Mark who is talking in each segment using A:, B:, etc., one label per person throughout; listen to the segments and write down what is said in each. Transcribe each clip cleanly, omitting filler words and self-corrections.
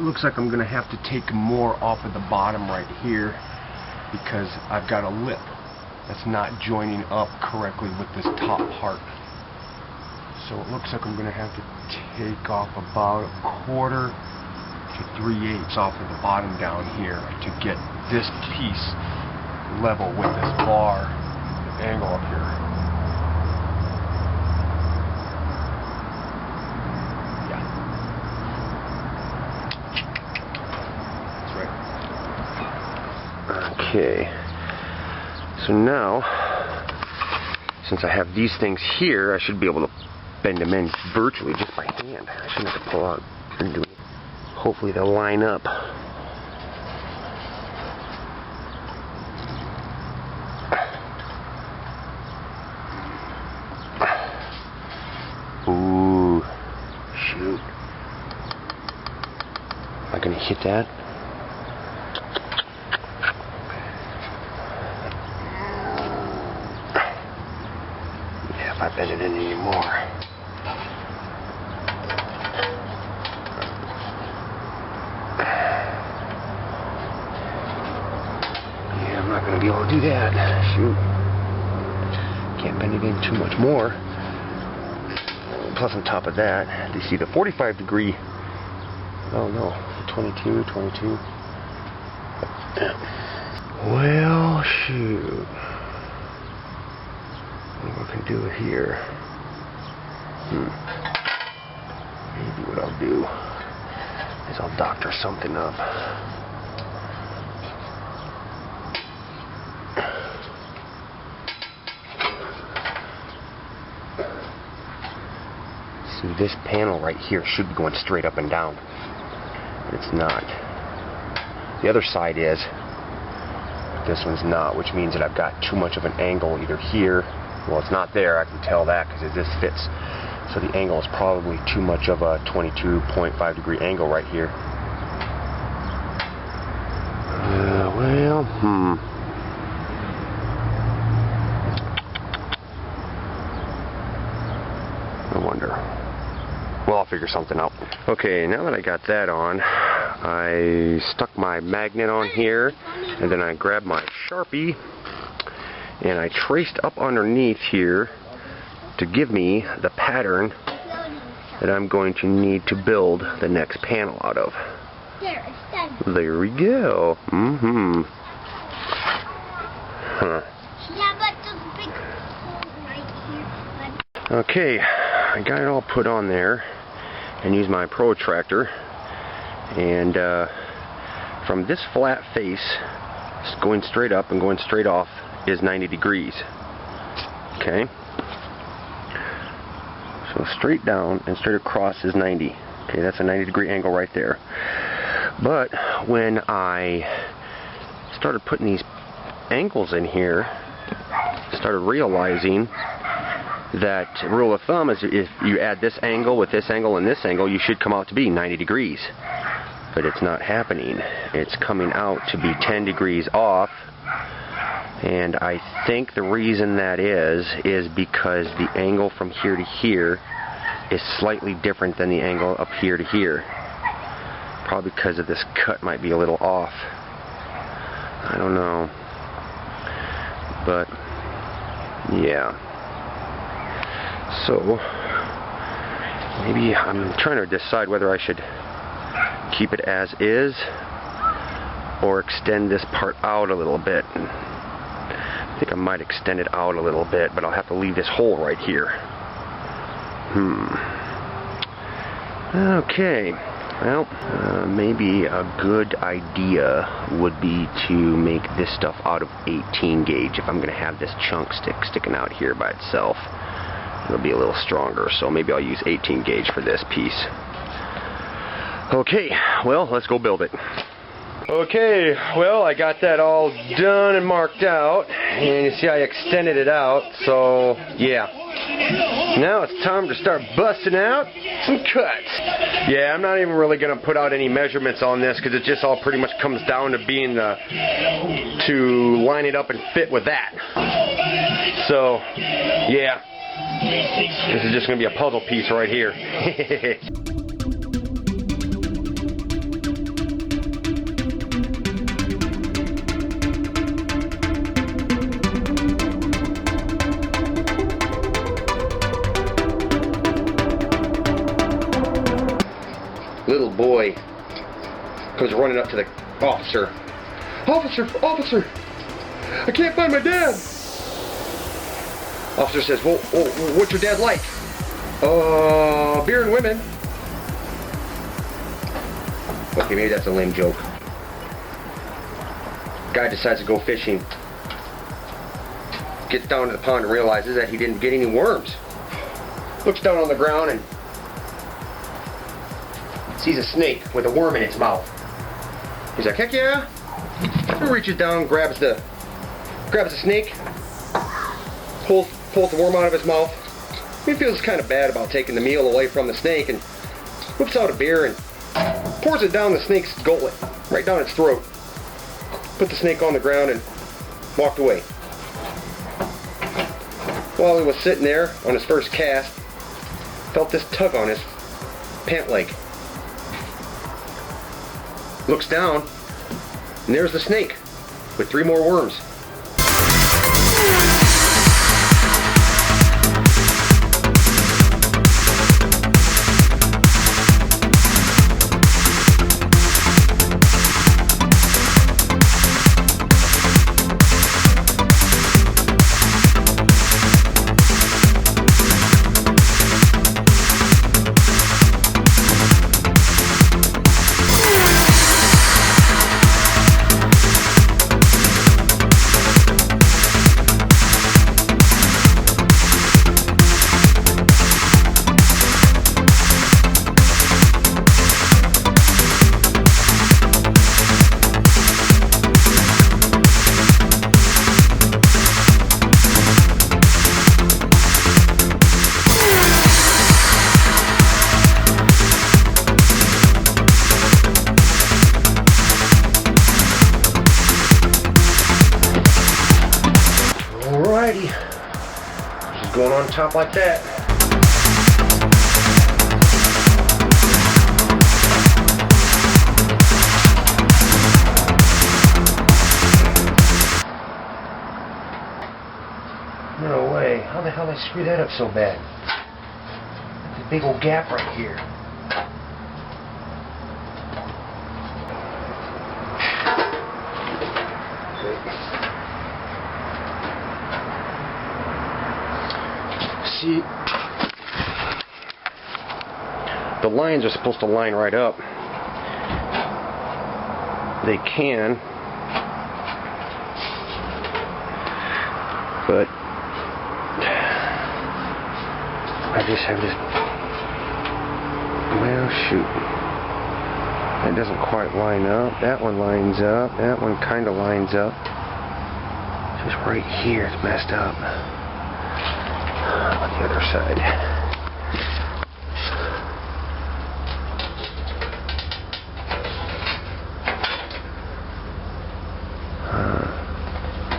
A: it looks like I'm going to have to take more off of the bottom right here because I've got a lip that's not joining up correctly with this top part. So it looks like I'm going to have to take off about 1/4 to 3/8 off of the bottom down here to get this piece level with this bar angle up here. Yeah. That's right. Okay. So now, since I have these things here, I should be able to bend them in virtually just by hand. I shouldn't have to pull out and do it. Hopefully they'll line up. Ooh, shoot. Am I going to hit that? Yeah, if I bend it in anymore. I'm not going to be able to do that. Shoot. Can't bend it in too much more. Plus on top of that, you see the 45 degree, oh no, 22. Well, shoot. What we can do here. Maybe what I'll do is I'll doctor something up. See, this panel right here should be going straight up and down, but it's not. The other side is, but this one's not, which means that I've got too much of an angle either here. Well, it's not there, I can tell that because this fits. So the angle is probably too much of a 22.5 degree angle right here. I wonder. Well, I'll figure something out. Okay, now that I got that on, I stuck my magnet on here, and then I grabbed my Sharpie, and I traced up underneath here to give me the pattern that I'm going to need to build the next panel out of. There we go. Huh.
B: Yeah, but the big hole right here.
A: Okay, I got it all put on there and used my protractor, and from this flat face going straight up and going straight off is 90 degrees. Okay, so straight down and straight across is 90. Okay, that's a 90 degree angle right there. But when I started putting these angles in here, started realizing that rule of thumb is if you add this angle with this angle and this angle, you should come out to be 90 degrees. But it's not happening. It's coming out to be 10 degrees off. And I think the reason that is because the angle from here to here is slightly different than the angle up here to here. Probably because of this cut might be a little off. I don't know. But yeah. So maybe I'm trying to decide whether I should keep it as is or extend this part out a little bit. I think I might extend it out a little bit, but I'll have to leave this hole right here. Okay. Well, maybe a good idea would be to make this stuff out of 18 gauge if I'm going to have this chunk sticking out here by itself. It'll be a little stronger, so maybe I'll use 18 gauge for this piece. Okay, well, let's go build it. Okay, well, I got that all done and marked out, and you see I extended it out, so yeah. Now it's time to start busting out some cuts. Yeah, I'm not even really going to put out any measurements on this because it just all pretty much comes down to being to line it up and fit with that. So, yeah, this is just going to be a puzzle piece right here. little boy comes running up to the officer. Officer, I can't find my dad. Officer says, well, what's your dad like? Beer and women. Okay, maybe that's a lame joke. Guy decides to go fishing. Gets down to the pond and realizes that he didn't get any worms. Looks down on the ground and sees a snake with a worm in its mouth. He's like, heck yeah. He reaches down, grabs the snake, pulls the worm out of his mouth. He feels kind of bad about taking the meal away from the snake and whips out a beer and pours it down the snake's gullet, right down its throat. Put the snake on the ground and walked away. While he was sitting there on his first cast, felt this tug on his pant leg. Looks down, and there's the snake with 3 more worms. Alrighty, just going on top like that. No way, how the hell did I screw that up so bad? There's a big old gap right here. See, the lines are supposed to line right up. They can, but I just have this, well shoot, that doesn't quite line up. That one lines up. That one kind of lines up. Just right here it's messed up. On the other side.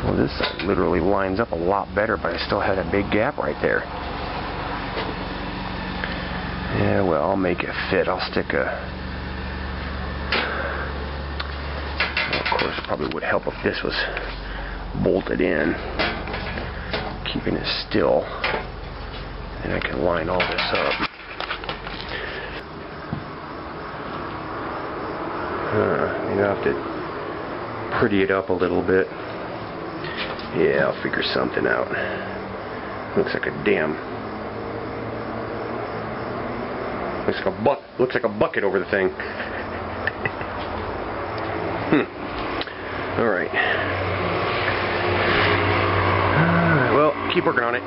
A: Well, this side literally lines up a lot better, but I still had a big gap right there. Yeah, well, I'll make it fit. I'll stick a... Well, of course, it probably would help if this was bolted in, keeping it still. And I can line all this up. Maybe I'll have to pretty it up a little bit. Yeah, I'll figure something out. Looks like a dam. Looks like a bucket over the thing. Alright. Well, keep working on it.